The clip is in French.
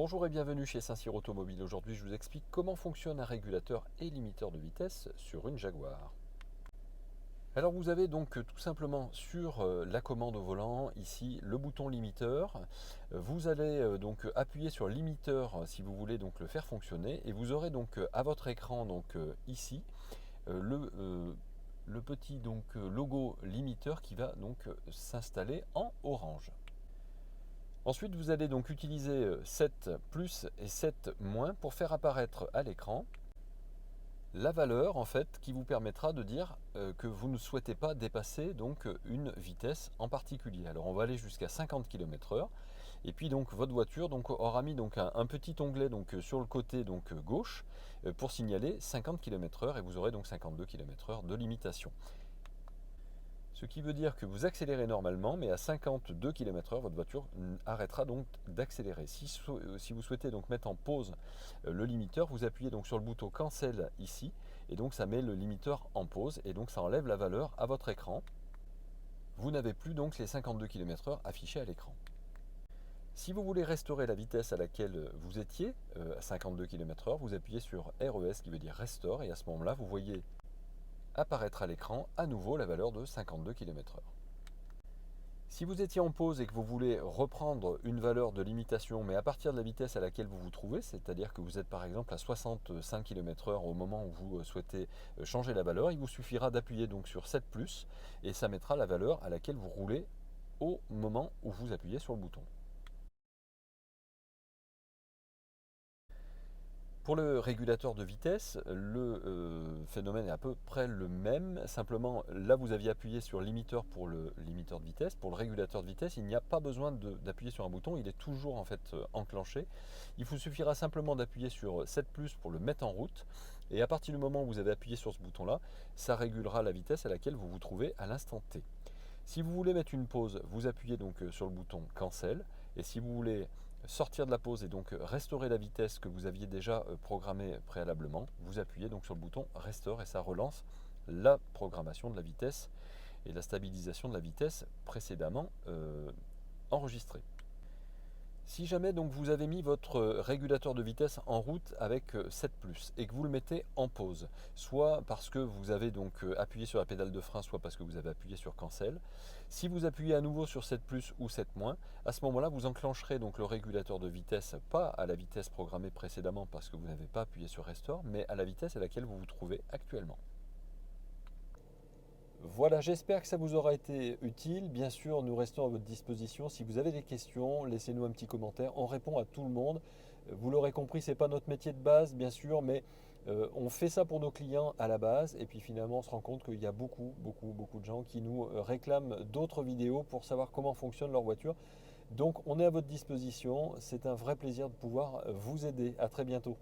Bonjour et bienvenue chez Saint-Cyr Automobile. Aujourd'hui, je vous explique comment fonctionne un régulateur et limiteur de vitesse sur une Jaguar. Alors vous avez donc tout simplement sur la commande au volant ici le bouton limiteur. Vous allez donc appuyer sur limiteur si vous voulez donc le faire fonctionner et vous aurez donc à votre écran donc ici le petit donc logo limiteur qui va donc s'installer en orange. Ensuite, vous allez donc utiliser 7 plus et 7 moins pour faire apparaître à l'écran la valeur en fait qui vous permettra de dire que vous ne souhaitez pas dépasser donc une vitesse en particulier. Alors on va aller jusqu'à 50 km/h et puis donc votre voiture donc aura mis donc un petit onglet donc sur le côté donc gauche pour signaler 50 km/h et vous aurez donc 52 km/h de limitation. Ce qui veut dire que vous accélérez normalement, mais à 52 km/h, votre voiture arrêtera donc d'accélérer. Si vous souhaitez donc mettre en pause le limiteur, vous appuyez donc sur le bouton Cancel ici, et donc ça met le limiteur en pause, et donc ça enlève la valeur à votre écran. Vous n'avez plus donc les 52 km/h affichés à l'écran. Si vous voulez restaurer la vitesse à laquelle vous étiez, à 52 km/h, vous appuyez sur RES qui veut dire Restore, et à ce moment-là, vous voyez apparaître à l'écran à nouveau la valeur de 52 km/h. Si vous étiez en pause et que vous voulez reprendre une valeur de limitation, mais à partir de la vitesse à laquelle vous vous trouvez, c'est-à-dire que vous êtes par exemple à 65 km/h au moment où vous souhaitez changer la valeur, il vous suffira d'appuyer donc sur 7 ⁇ et ça mettra la valeur à laquelle vous roulez au moment où vous appuyez sur le bouton. Pour le régulateur de vitesse, le phénomène est à peu près le même. Simplement, là, vous aviez appuyé sur limiteur pour le limiteur de vitesse. Pour le régulateur de vitesse, il n'y a pas besoin d'appuyer sur un bouton. Il est toujours en fait enclenché. Il vous suffira simplement d'appuyer sur 7 ⁇ pour le mettre en route. Et à partir du moment où vous avez appuyé sur ce bouton-là, ça régulera la vitesse à laquelle vous vous trouvez à l'instant T. Si vous voulez mettre une pause, vous appuyez donc sur le bouton Cancel. Et si vous voulez sortir de la pause et donc restaurer la vitesse que vous aviez déjà programmée préalablement, vous appuyez donc sur le bouton Restore et ça relance la programmation de la vitesse et la stabilisation de la vitesse précédemment enregistrée. Si jamais donc vous avez mis votre régulateur de vitesse en route avec 7 ⁇ et que vous le mettez en pause, soit parce que vous avez donc appuyé sur la pédale de frein, soit parce que vous avez appuyé sur cancel, si vous appuyez à nouveau sur 7 ⁇ ou 7 -, à ce moment-là vous enclencherez donc le régulateur de vitesse, pas à la vitesse programmée précédemment parce que vous n'avez pas appuyé sur restore, mais à la vitesse à laquelle vous vous trouvez actuellement. Voilà, j'espère que ça vous aura été utile. Bien sûr, nous restons à votre disposition. Si vous avez des questions, laissez-nous un petit commentaire. On répond à tout le monde. Vous l'aurez compris, ce n'est pas notre métier de base, bien sûr, mais on fait ça pour nos clients à la base. Et puis finalement, on se rend compte qu'il y a beaucoup de gens qui nous réclament d'autres vidéos pour savoir comment fonctionne leur voiture. Donc, on est à votre disposition. C'est un vrai plaisir de pouvoir vous aider. À très bientôt.